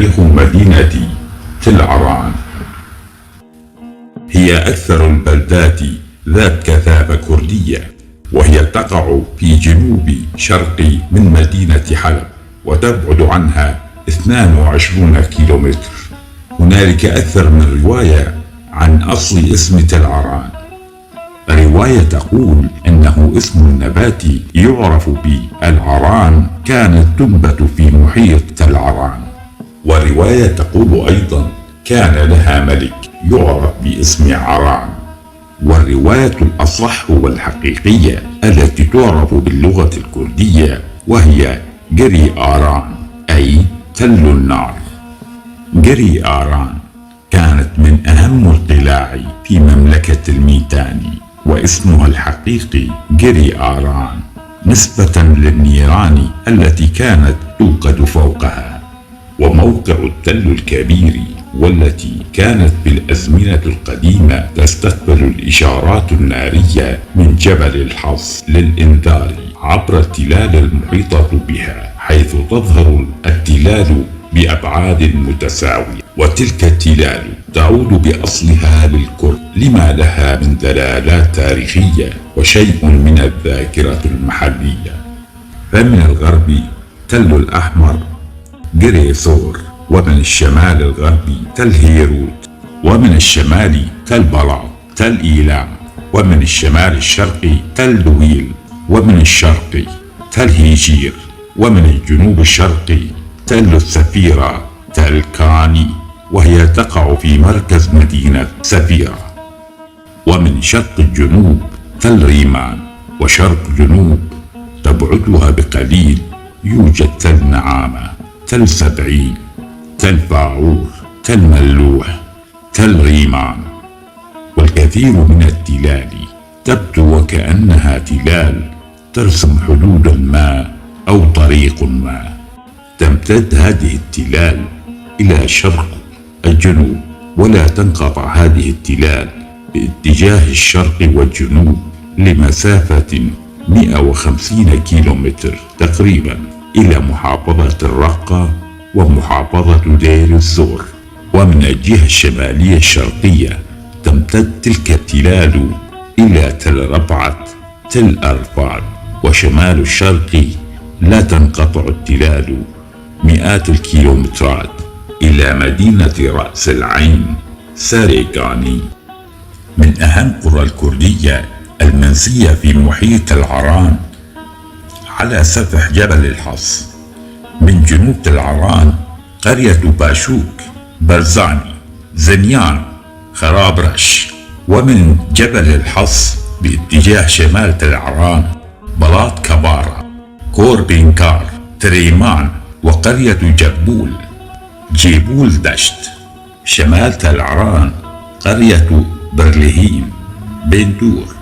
تاريخ مدينة تل عران. هي أكثر البلدات ذات كثافة كردية، وهي تقع في جنوب شرق من مدينة حلب، وتبعد عنها 22 كيلومتر. هنالك أكثر من رواية عن أصل اسم تل عران. رواية تقول إنه اسم النبات يعرف بالعران كانت تنبت في محيط تل عران. ورواية تقول أيضا كان لها ملك يعرف باسم عران. والرواية الأصح والحقيقية التي تعرف باللغة الكردية وهي جري آران، أي تل النار. جري آران كانت من أهم القلاع في مملكة الميتاني، واسمها الحقيقي جري آران نسبة للنيران التي كانت توقد فوقها. وموقع التل الكبير والتي كانت بالأزمنة القديمة تستقبل الإشارات النارية من جبل الحص للإنذار عبر التلال المحيطة بها، حيث تظهر التلال بأبعاد متساوية. وتلك التلال تعود بأصلها للكرد لما لها من دلالات تاريخية وشيء من الذاكرة المحلية. فمن الغرب تل الأحمر جري ثور، ومن الشمال الغربي تل هيروت، ومن الشمال تل بلاط تل إيلام، ومن الشمال الشرقي تل دويل، ومن الشرقي تل هيجير، ومن الجنوب الشرقي تل السفيرة تل كاني، وهي تقع في مركز مدينة سفيرة. ومن شرق الجنوب تل ريمان، وشرق جنوب تبعدها بقليل يوجد تل نعامة، تل سبعين، تل فاعور، تل ملوح، تل ريمان. والكثير من التلال تبدو وكأنها تلال ترسم حدودا ما أو طريق ما. تمتد هذه التلال إلى شرق الجنوب، ولا تنقطع هذه التلال باتجاه الشرق والجنوب لمسافة 150 كيلومتر تقريبا إلى محافظة الرقة ومحافظة دير الزور. ومن الجهة الشمالية الشرقية تمتد تلك التلال إلى تل ربعة تل أرفاد. وشمال الشرق لا تنقطع التلال مئات الكيلومترات إلى مدينة رأس العين ساريغاني. من أهم قرى الكردية المنسية في محيط العران على سفح جبل الحص. من جنوب تل عران قرية باشوك، برزاني، زنيان، خرابرش. ومن جبل الحص باتجاه شمال تل عران بلاط كبارة، كور بينكار، تريمان، وقرية جيبول دشت. شمال تل عران قرية برلهيم، بندور.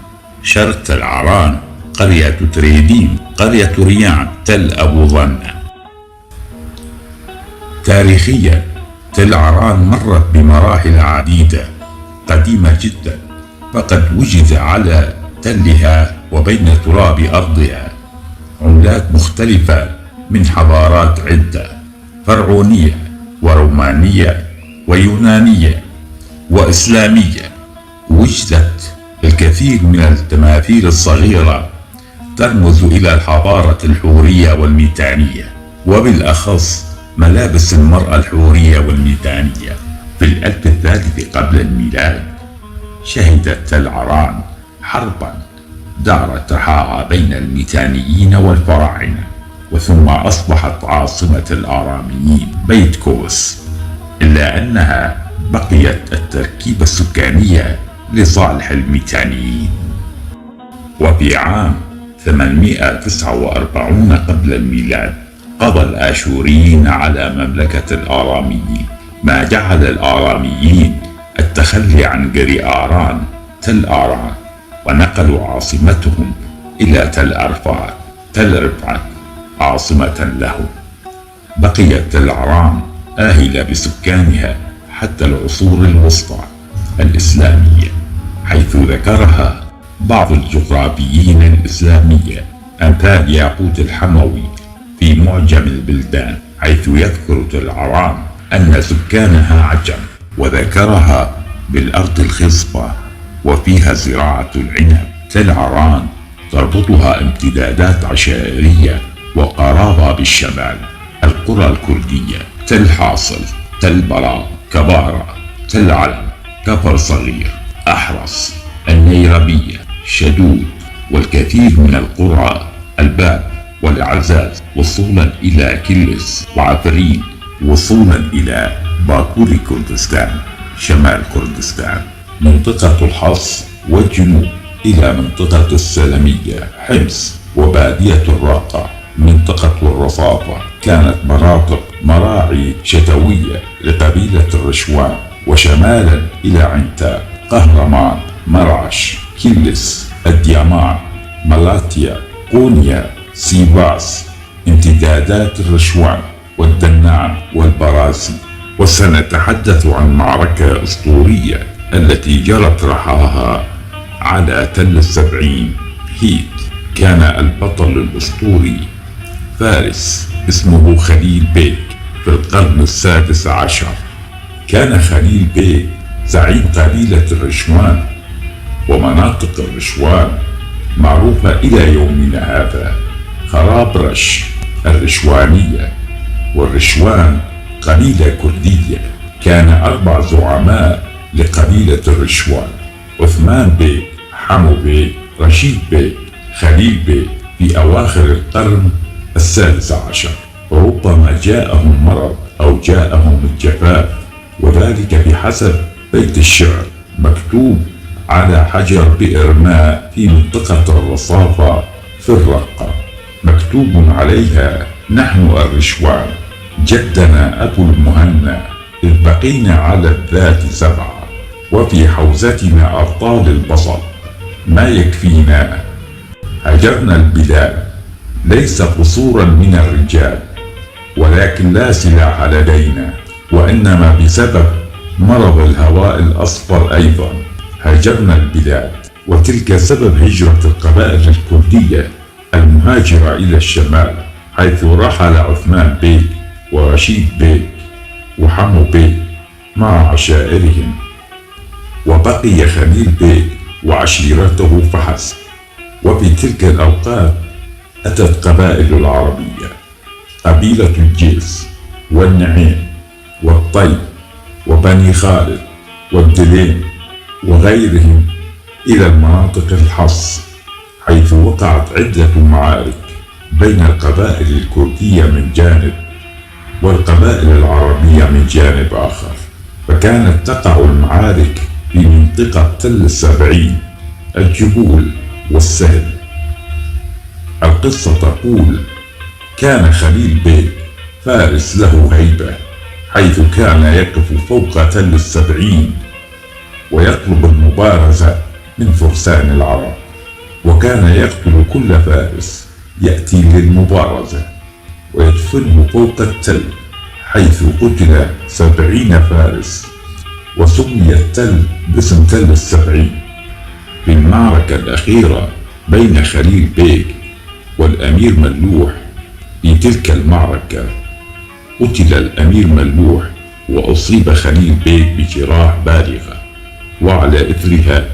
شرق تل عران قرية تريدين، قرية ريان، تل أبو ظنة. تاريخيا تل عران مرت بمراحل عديدة قديمة جدا، فقد وجد على تلها وبين تراب أرضها عملات مختلفة من حضارات عدة، فرعونية ورومانية ويونانية وإسلامية. وجدت الكثير من التماثيل الصغيرة ترمز إلى الحضارة الحورية والميتانية، وبالأخص ملابس المرأة الحورية والميتانية. في الألف الثالث قبل الميلاد شهدت تل عران حربا دارت تحاعى بين الميتانيين والفراعنة، وثم أصبحت عاصمة الآراميين بيت كوس، إلا أنها بقيت التركيبة السكانية لصالح الميتانيين. وفي عام 849 قبل الميلاد قضى الآشوريين على مملكة الآراميين، ما جعل الآراميين التخلي عن جري آران تل آران، ونقلوا عاصمتهم إلى تل أرفاد تل رفعت عاصمة لهم. بقيت تل عران آهلة بسكانها حتى العصور الوسطى الإسلامية، حيث ذكرها بعض الجغرافيين الإسلامية أمثال ياقوت الحموي في معجم البلدان، حيث يذكر تل عران أن سكانها عجم، وذكرها بالأرض الخصبة وفيها زراعة العنب. تل عران تربطها امتدادات عشائرية وقرابة بالشمال. القرى الكردية: تل حاصل، تل براء، كبارة، تل علم، كفر صغير، أحرص، النيربية، شدود، والكثير من القرى: الباب والعزاز، وصولا إلى كلس وعفرين، وصولا إلى باكور كردستان شمال كردستان. منطقة الحص والجنوب إلى منطقة السلمية حمص وبادية الراقة. منطقة الرصافة كانت مناطق مراعي شتوية لقبيلة الرشوان. وشمالا إلى عنتاب، قهرمان، مرعش، كلس، الديامان، ملاتيا، قونيا، سيباس، امتدادات الرشوان والدنان والبراسي. وسنتحدث عن معركة أسطورية التي جرت رحاها على تل السبعين هيت. كان البطل الأسطوري فارس اسمه خليل بيك في القرن السادس عشر. كان خليل بيك زعيم قبيلة الرشوان، ومناطق الرشوان معروفة إلى يومنا هذا: خرابرش الرشوانية. والرشوان قبيلة كردية. كان 4 زعماء لقبيلة الرشوان: عثمان بيك، حمو بيك، رشيد بيك، خليل بيك. في أواخر القرن السادس عشر ربما جاءهم مرض أو جاءهم الجفاف، وذلك بحسب بيت الشعر مكتوب على حجر بئر ماء في منطقة الرصافة في الرقة، مكتوب عليها: نحن الرشوان، جدنا أبو المهنا، إذ بقينا على الذات 7، وفي حوزتنا أبطال البصل، ما يكفينا. هجرنا البلاد، ليس قصورا من الرجال، ولكن لا سلاح لدينا، وإنما بسبب مرض الهواء الأصفر أيضا هاجرنا البلاد. وتلك سبب هجرة القبائل الكردية المهاجرة إلى الشمال، حيث رحل عثمان بيك ورشيد بيك وحمو بيك مع عشائرهم، وبقي خليل بيك وعشيرته فحسب. وفي تلك الأوقات أتت قبائل العربية: قبيلة الجيس والنعيم والطيب وبني خالد والدليم وغيرهم إلى المناطق الحص، حيث وقعت عدة معارك بين القبائل الكردية من جانب والقبائل العربية من جانب آخر. فكانت تقع المعارك في منطقة تل السبعين، الجبول والسهل. القصة تقول: كان خليل بيك فارس له هيبة، حيث كان يقف فوق تل السبعين ويطلب المبارزة من فرسان العرب، وكان يقتل كل فارس يأتي للمبارزة ويدفنه فوق التل، حيث قتل 70 فارس، وسمي التل باسم تل السبعين. في المعركة الأخيرة بين خليل بيك والأمير ملوح، في تلك المعركة قتل الأمير ملوح وأصيب خليل بيك بجراح بالغة، وعلى إثرها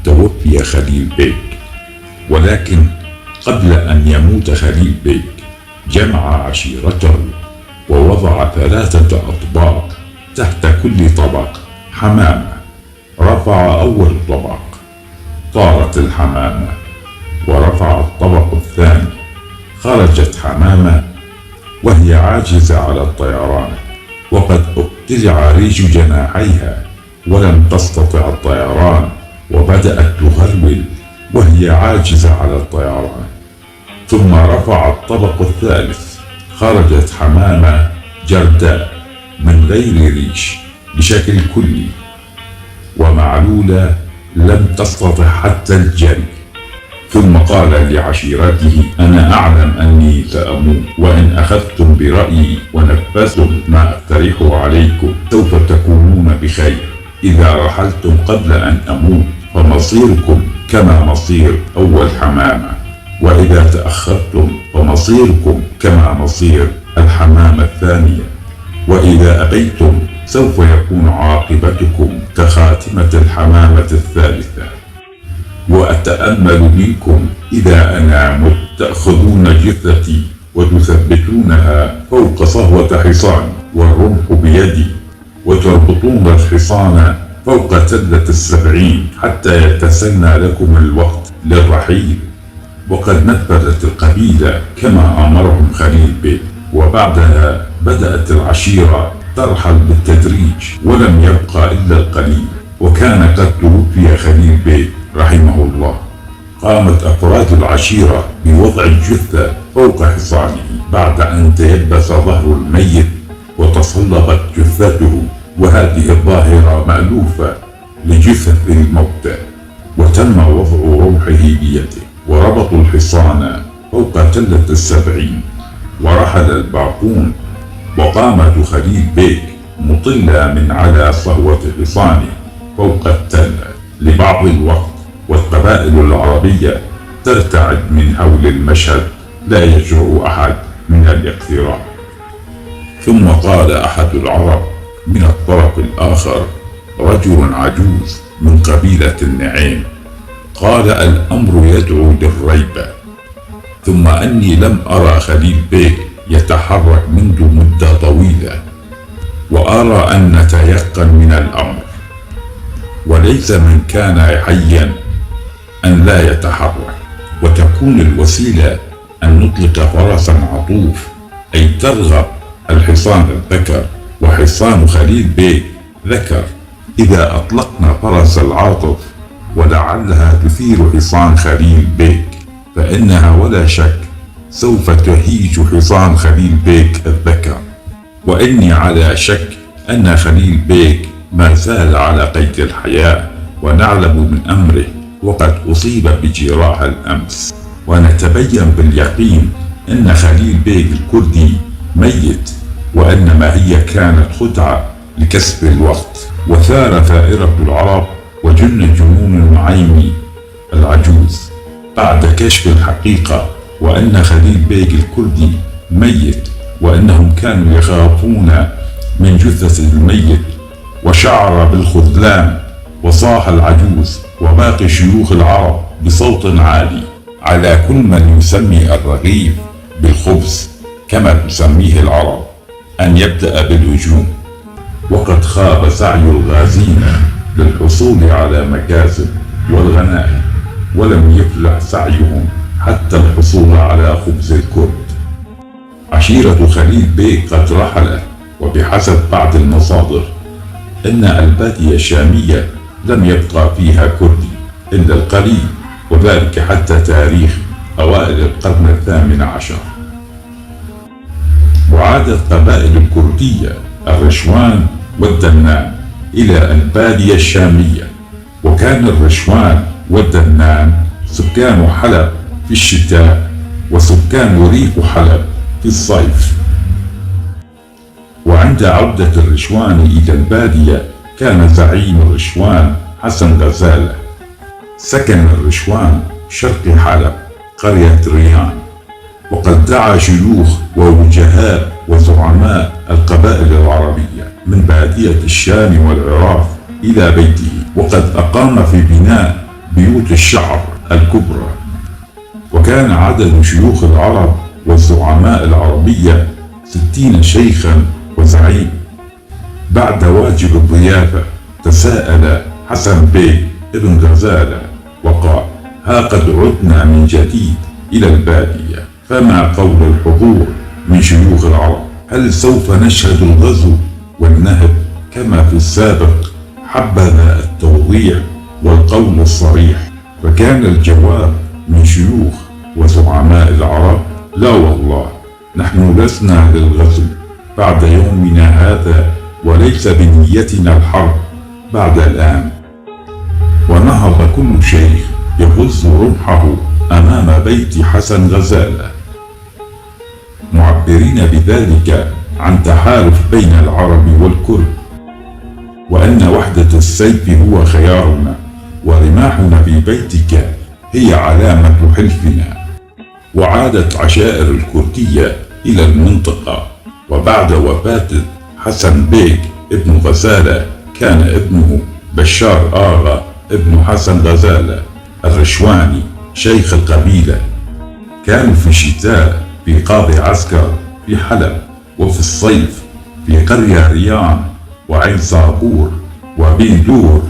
توفي خليل بيك. ولكن قبل أن يموت خليل بيك جمع عشيرته ووضع 3 أطباق، تحت كل طبق حمامة. رفع أول طبق، طارت الحمامة، ورفع الطبق الثاني، خرجت حمامة وهي عاجزة على الطيران، وقد اقتلع ريش جناحيها ولم تستطع الطيران، وبدأت تهرول وهي عاجزة على الطيران. ثم رفع الطبق الثالث، خرجت حمامة جرداء من غير ريش بشكل كلي ومعلولة، لم تستطع حتى الجري. ثم قال لعشيرته: أنا أعلم أني سأموت، وإن أخذتم برأيي ونفذتم ما أقترح عليكم سوف تكونون بخير. إذا رحلتم قبل أن أموت فمصيركم كما مصير أول حمامة، وإذا تأخرتم فمصيركم كما مصير الحمامة الثانية. وإذا أبيتم سوف يكون عاقبتكم كخاتمة الحمامة الثالثة. وأتأمل منكم إذا أنا مت تأخذون جثتي وتثبتونها فوق صهوة حصان والرمح بيدي، وتربطون الحصان فوق تلة 70 حتى يتسنى لكم الوقت للرحيل. وقد نفذت القبيلة كما أمرهم خليل بيك، وبعدها بدأت العشيرة ترحل بالتدريج ولم يبقى إلا القليل. وكان قد توفي خليل بيك رحمه الله. قامت أفراد العشيرة بوضع الجثة فوق حصانه بعد أن تيبس ظهر الميت وتصلبت جثته، وهذه الظاهرة مألوفة لجثث الموتى. وتم وضع روحه بيده وربطوا الحصان فوق تلة 70 ورحل الباقون. وقامت خليل بيك مطلة من على صهوة حصانه فوق التلة لبعض الوقت، والقبائل العربية ترتعد من هول المشهد، لا يجرؤ أحد من الاقتراب. ثم قال أحد العرب من الطرف الآخر، رجل عجوز من قبيلة النعيم، قال: الأمر يدعو للريبة. ثم أني لم أرى خليل بيك يتحرك منذ مدة طويلة، وأرى أن نتيقن من الأمر، وليس من كان حيا أن لا يتحرك. وتكون الوسيلة أن نطلق فرسا عطوف، أي ترغب الحصان الذكر، وحصان خليل بيك ذكر. إذا أطلقنا فرس العاطف ولعلها تثير حصان خليل بيك، فإنها ولا شك سوف تهيج حصان خليل بيك الذكر. وإني على شك أن خليل بيك ما زال على قيد الحياة، ونعلم من أمره وقد أصيب بجراح الأمس. ونتبين باليقين أن خليل بيك الكردي ميت، وأنما هي كانت خدعة لكسب الوقت. وثار ثائرة العرب وجن جنون النعيم العجوز بعد كشف الحقيقة، وأن خليل بيك الكردي ميت، وأنهم كانوا يخافون من جثة الميت. وشعر بالخذلان، وصاح العجوز وباقي شيوخ العرب بصوت عالي على كل من يسمي الرغيف بالخبز كما تسميه العرب أن يبدأ بالهجوم. وقد خاب سعي الغازين للحصول على مكاسب والغنائم، ولم يفلح سعيهم حتى الحصول على خبز الكرد. عشيرة خليل بيك قد رحلت، وبحسب بعض المصادر إن البادية الشامية لم يبقى فيها كردي إلا القليل، وذلك حتى تاريخ أوائل القرن 18. وعادت قبائل الكردية الرشوان والدنان إلى البادية الشامية، وكان الرشوان والدنان سكان حلب في الشتاء، وسكان ريف حلب في الصيف. وعند عودة الرشوان إلى البادية كان زعيم الرشوان حسن غزالة. سكن الرشوان شرق حلب قرية ريان، وقد دعا شيوخ ووجهاء وزعماء القبائل العربية من بادية الشام والعراق إلى بيته، وقد أقام في بناء بيوت الشعر الكبرى. وكان عدد شيوخ العرب والزعماء العربية 60 شيخا وزعيم. بعد واجب الضيافة تساءل حسن بيك ابن غزالة وقال: ها قد عدنا من جديد إلى البادية، فما قول الحضور من شيوخ العرب؟ هل سوف نشهد الغزو والنهب كما في السابق؟ حبذا التوضيح والقول الصريح. فكان الجواب من شيوخ وزعماء العرب: لا والله، نحن لسنا للغزو بعد يومنا هذا، وليس بنيتنا الحرب بعد الآن. ونهض كل شيخ يهز رمحه أمام بيت حسن غزالة، معبرين بذلك عن تحالف بين العرب والكرد، وأن وحدة السيف هو خيارنا، ورماحنا في بيتك هي علامة حلفنا. وعادت عشائر الكردية إلى المنطقة، وبعد وفاة حسن بيك ابن غزالة كان ابنه بشار آغا ابن حسن غزالة الرشواني شيخ القبيلة. كانوا في الشتاء في قاضي عسكر في حلب، وفي الصيف في قرية ريان وعين صابور وبندور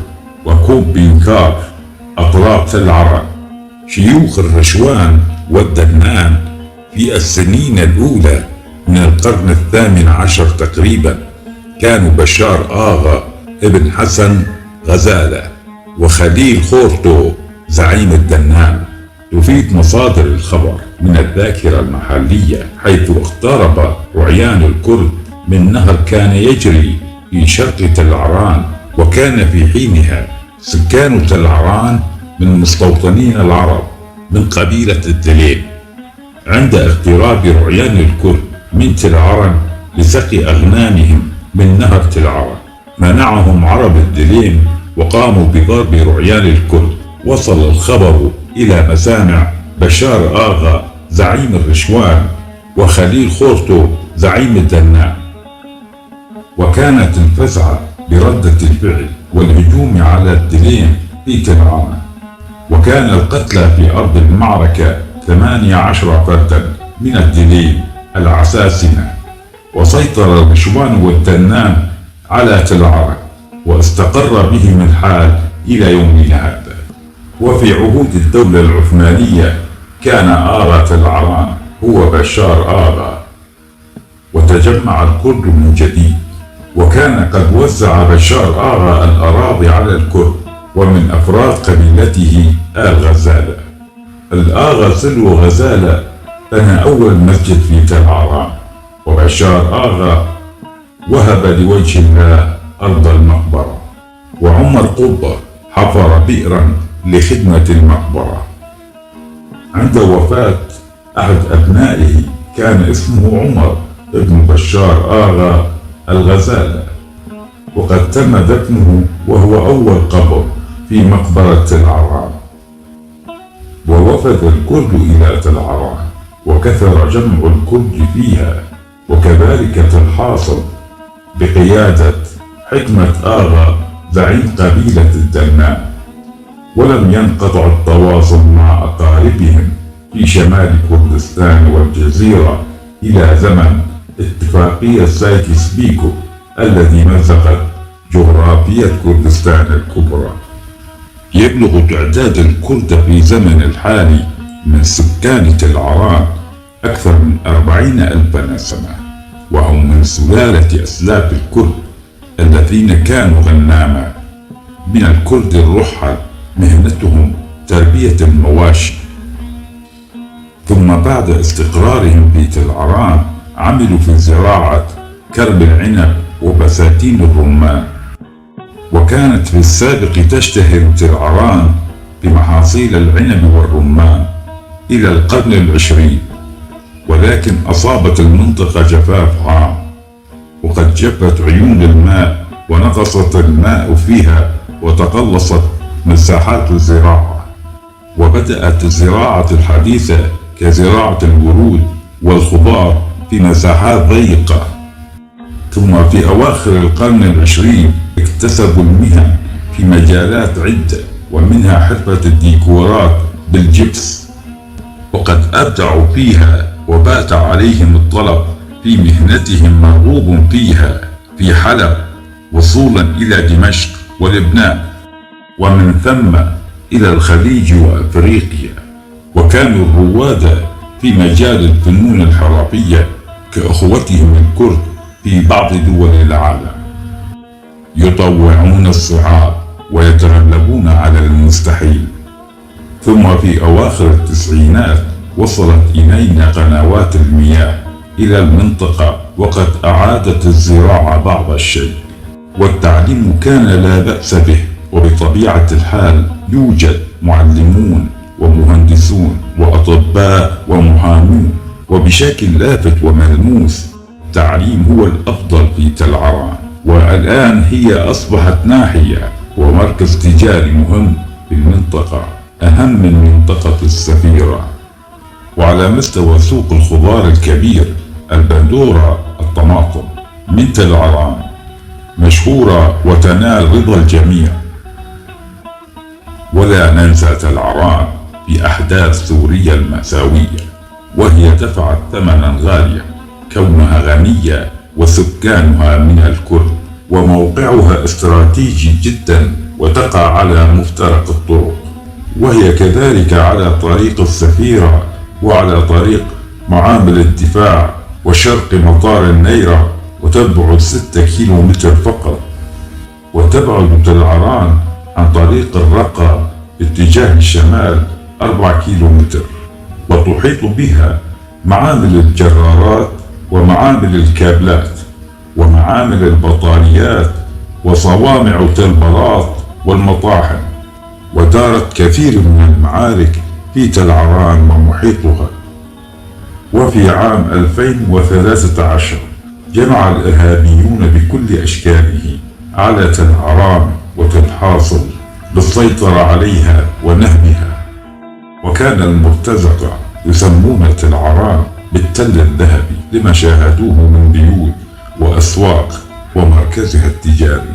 وكوب بنكار أطراف تل عرن. شيوخ الرشوان والدنان في السنين الأولى من القرن الثامن عشر تقريبا كانوا بشار آغا ابن حسن غزالة وخليل خورتو زعيم الدنان. تفيد مصادر الخبر من الذاكرة المحلية حيث اقترب رعيان الكرد من نهر كان يجري في شرق تل عران، وكان في حينها سكان تل عران من مستوطنين العرب من قبيلة الدليم. عند اقتراب رعيان الكرد من تل عرن لسقي أغنامهم من نهر تل عرن منعهم عرب الدليم وقاموا بضرب رعيان الكرد. وصل الخبر إلى مسامع بشار آغا زعيم الرشوان وخليل خورتو زعيم الدنان، وكانت الفزعة بردة الفعل والهجوم على الدليم في تل عرن. وكان القتلى في أرض المعركة 18 فردا من الدليم العساسنة. وسيطر الرشوان والدنان على تل عرن واستقر بهم الحال إلى يومنا هذا. وفي عهود الدولة العثمانية كان آغا تل عرن هو بشار آغا، وتجمع الكرد من جديد. وكان قد وزع بشار آغا الأراضي على الكرد ومن أفراد قبيلته آل غزالة. الآغا سلو غزالة بنى أول مسجد في تل عرن، وبشار آغا وهب لوجه الله أرض المقبرة، وعمر قبة حفر بئرا لخدمة المقبرة. عند وفاة أحد أبنائه كان اسمه عمر ابن بشار آغا الغزالة، وقد تم دفنه وهو أول قبر في مقبرة تل عرن. ووفد الكرد إلى تل عرن وكثر جمع الكرد فيها، وكذلك في الحاصل بقيادة حكمة آغا زعيم قبيلة الدنان. ولم ينقطع التواصل مع أقاربهم في شمال كردستان والجزيرة إلى زمن اتفاقية سايكس بيكو الذي مزقت جغرافية كردستان الكبرى. يبلغ تعداد الكرد في زمن الحالي من سكان تل عرن أكثر من 40,000 نسمة، وهم من سلالة أسلاف الكرد الذين كانوا غناما. من الكرد الرحل مهنتهم تربية المواشي، ثم بعد استقرارهم في تل عرن عملوا في زراعة كرم العنب وبساتين الرمان. وكانت في السابق تشتهر تل عرن بمحاصيل العنب والرمان إلى القرن العشرين، ولكن أصابت المنطقة جفاف عام، وقد جفت عيون الماء ونقصت الماء فيها وتقلصت مساحات الزراعة. وبدأت الزراعة الحديثة كزراعة الورود والخضار في مساحات ضيقة. ثم في أواخر القرن العشرين اكتسبوا المهن في مجالات عدة، ومنها حرفة الديكورات بالجبس، وقد أبدعوا فيها وبات عليهم الطلب في مهنتهم مرغوب فيها في حلب وصولا إلى دمشق ولبنان، ومن ثم إلى الخليج وأفريقيا. وكانوا الرواد في مجال الفنون الحرفية كأخوتهم الكرد في بعض دول العالم، يطوعون الصعاب ويتغلبون على المستحيل. ثم في أواخر التسعينات وصلت إلينا قنوات المياه إلى المنطقة، وقد أعادت الزراعة بعض الشيء، والتعليم كان لا بأس به. وبطبيعة الحال يوجد معلمون ومهندسون وأطباء ومحامون، وبشكل لافت وملموس التعليم هو الأفضل في تل عرن. والآن هي أصبحت ناحية ومركز تجاري مهم في المنطقة، أهم من منطقة السفيرة. وعلى مستوى سوق الخضار الكبير البندورة الطماطم من تل عران مشهورة وتنال رضا الجميع. ولا ننسى تل عران في أحداث سوريا المأساوية، وهي دفعت ثمنا غاليا كونها غنية وسكانها من الكرد، وموقعها استراتيجي جدا وتقع على مفترق الطرق، وهي كذلك على طريق السفيرة وعلى طريق معامل الدفاع وشرق مطار النيرة، وتبعد 6 كيلومتر فقط. وتبعد تل عران عن طريق الرقة باتجاه الشمال 4 كيلومتر، وتحيط بها معامل الجرارات ومعامل الكابلات ومعامل البطاريات وصوامع تل بلاط والمطاحن. ودارت كثير من المعارك في تل عران ومحيطها. وفي عام 2013 جمع الإرهابيون بكل أشكاله على تل عران وتل حاصل للسيطرة عليها ونهبها. وكان المرتزقة يسمون تل عران بالتل الذهبي لما شاهدوه من بيوت وأسواق ومركزها التجاري.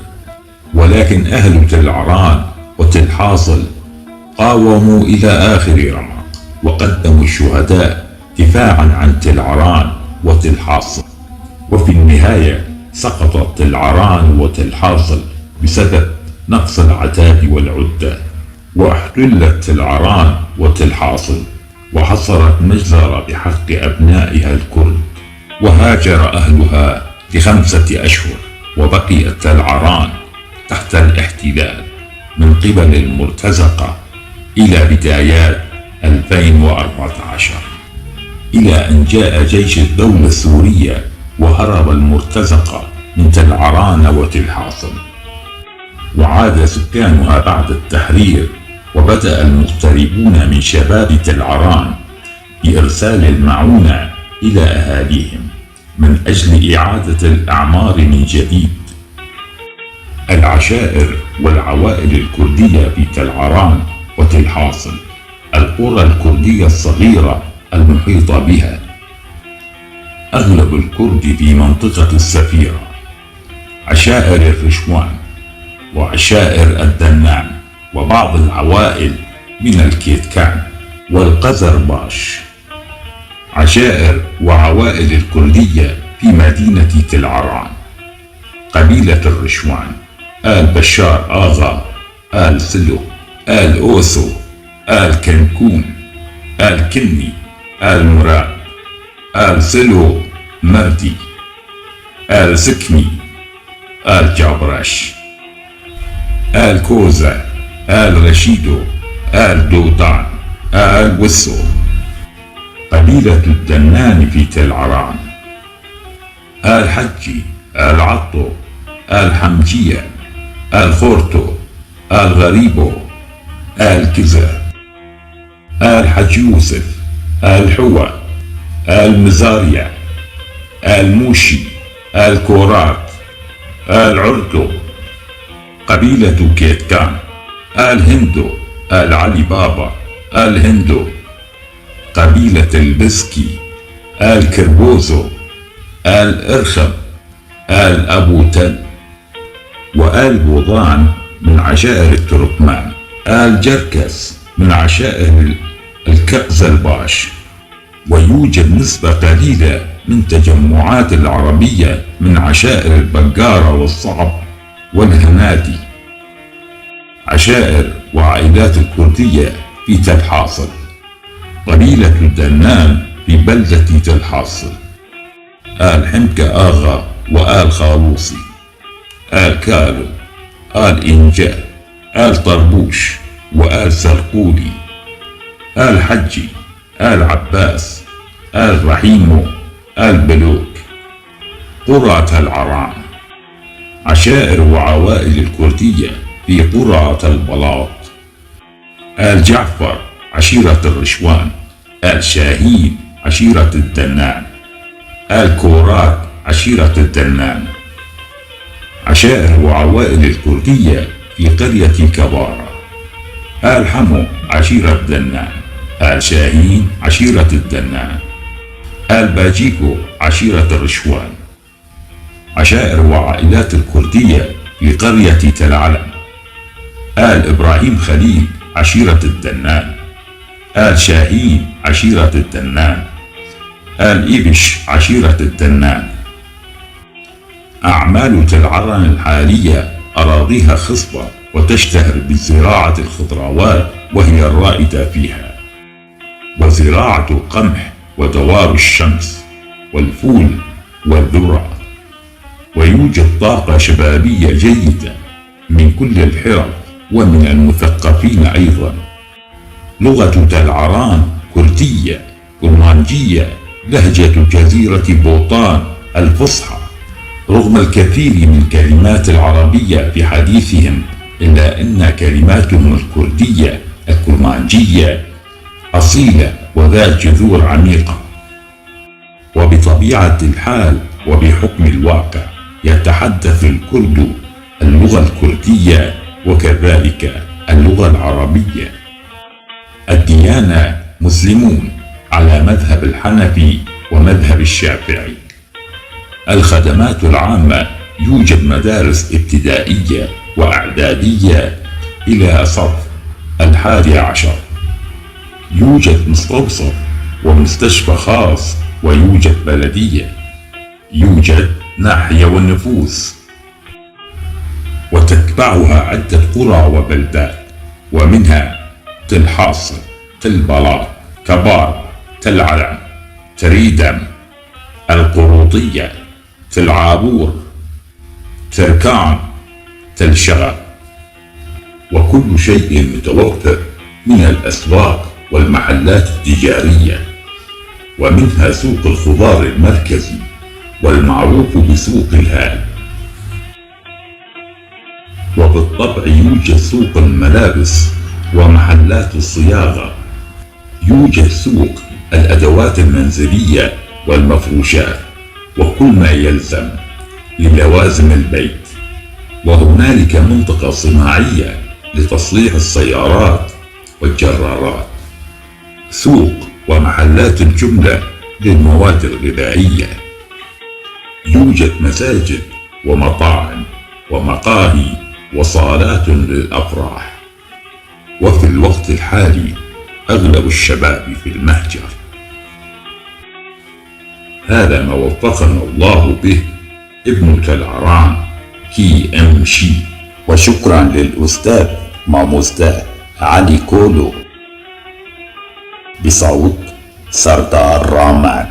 ولكن أهل تل عران وتل حاصل قاوموا إلى آخر رمق، وقدموا الشهداء دفاعا عن تل عران وتل حاصل. وفي النهاية سقطت تل عران وتل حاصل بسبب نقص العتاد والعدة، واحتلت تل عران وتل حاصل، وحصلت مجزرة بحق أبنائها الكرد، وهاجر أهلها ل5 أشهر، وبقيت تل عران تحت الاحتلال من قبل المرتزقة إلى بدايات 2014، إلى أن جاء جيش الدولة السورية وهرب المرتزقة من تل عران وتل حاصل، وعاد سكانها بعد التحرير. وبدأ المغتربون من شباب تل عران بإرسال المعونة إلى أهاليهم من أجل إعادة الأعمار من جديد. العشائر والعوائل الكردية في تل عران وتل حاصل القرى الكردية الصغيرة المحيطة بها. أغلب الكرد في منطقة السفيرة، عشائر الرشوان وعشائر الدنان، وبعض العوائل من الكيتكان والقزرباش. عشائر وعوائل الكردية في مدينة تل عران: قبيلة الرشوان، آل بشار آغا، آل سلو، آل أوسو، آل كنكون، آل كني، آل مراد، آل سلو مردي، آل سكني، آل جابرش، آل كوزة، آل رشيدو، آل دودان، آل وسو. قبيلة الدنان في تل عران: آل حجي، آل عطو، آل حمجية، آل خورتو، آل غريبو، آل كزا، آل حج يوسف، آل حوى، آل مزاريا، آل موشي، آل كورات، آل عردو. قبيلة كيتكان: آل هندو، آل علي بابا، آل هندو. قبيلة البسكي: آل كربوزو، آل إرخب، آل أبو تل. وآل بوضان من عشائر التركمان. آل جركس من عشائر الكأزلباش. ويوجد نسبة قليلة من تجمعات العربية من عشائر البقارة والصعب والهنادي. عشائر وعائلات الكردية في تل حاصل: قبيلة الدنان في بلدة تل حاصل، آل حمكة آغا وآل خالوصي، آل كالو، آل إنجال، آل طربوش، وآل سرقولي، آل حجي، آل عباس، آل رحيمو، آل بلوك. قرى تل عران: عشائر وعوائل الكردية في قرى تل بلاط. آل جعفر عشيرة الرشوان، آل شاهين عشيرة الدنان، آل كورات عشيرة الدنان. عشائر وعوائل الكردية في قرية كبارة: آل حمو عشيرة دنان، آل شاهين عشيرة الدنان، آل باجيكو عشيرة الرشوان. عشائر وعائلات الكردية لقرية تل علم: آل إبراهيم خليل عشيرة الدنان، آل شاهين عشيرة الدنان، آل إبش عشيرة الدنان. أعمال تل عرن الحالية أراضيها خصبة وتشتهر بزراعة الخضروات وهي الرائدة فيها، وزراعة القمح ودوار الشمس والفول والذرة. ويوجد طاقة شبابية جيدة من كل الحرف ومن المثقفين أيضا. لغة تل عران كردية كرمانجية، لهجة جزيرة بوطان الفصحى. رغم الكثير من الكلمات العربية في حديثهم، إلا أن كلماتهم الكردية الكرمانجية أصيلة وذات جذور عميقة. وبطبيعة الحال وبحكم الواقع يتحدث الكرد اللغة الكردية وكذلك اللغة العربية. الديانة مسلمون على مذهب الحنفي ومذهب الشافعي. الخدمات العامة: يوجد مدارس ابتدائية وإعدادية إلى صف 11. يوجد مستوصف ومستشفى خاص، ويوجد بلدية. يوجد ناحية والنفوس، وتتبعها عدة قرى وبلدات، ومنها تل حاصل، تل بلاط، كبار، تل علم، تريدم، القروطية، تل عابور، تركان، تل شغب. وكل شيء متوفر من الأسواق والمحلات التجارية، ومنها سوق الخضار المركزي والمعروف بسوق الهال. وبالطبع يوجد سوق الملابس ومحلات الصياغة. يوجد سوق الأدوات المنزلية والمفروشات وكل ما يلزم للوازم البيت. وهنالك منطقة صناعية لتصليح السيارات والجرارات. سوق ومحلات الجملة للمواد الغذائية. يوجد مساجد ومطاعم ومقاهي وصالات للأفراح. وفي الوقت الحالي أغلب الشباب في المهجر. هذا ما وفقنا الله به ابن تل عران كي أمشي. وشكرا للأستاذ ماموزدا علي كولو بصوت سردار رامان.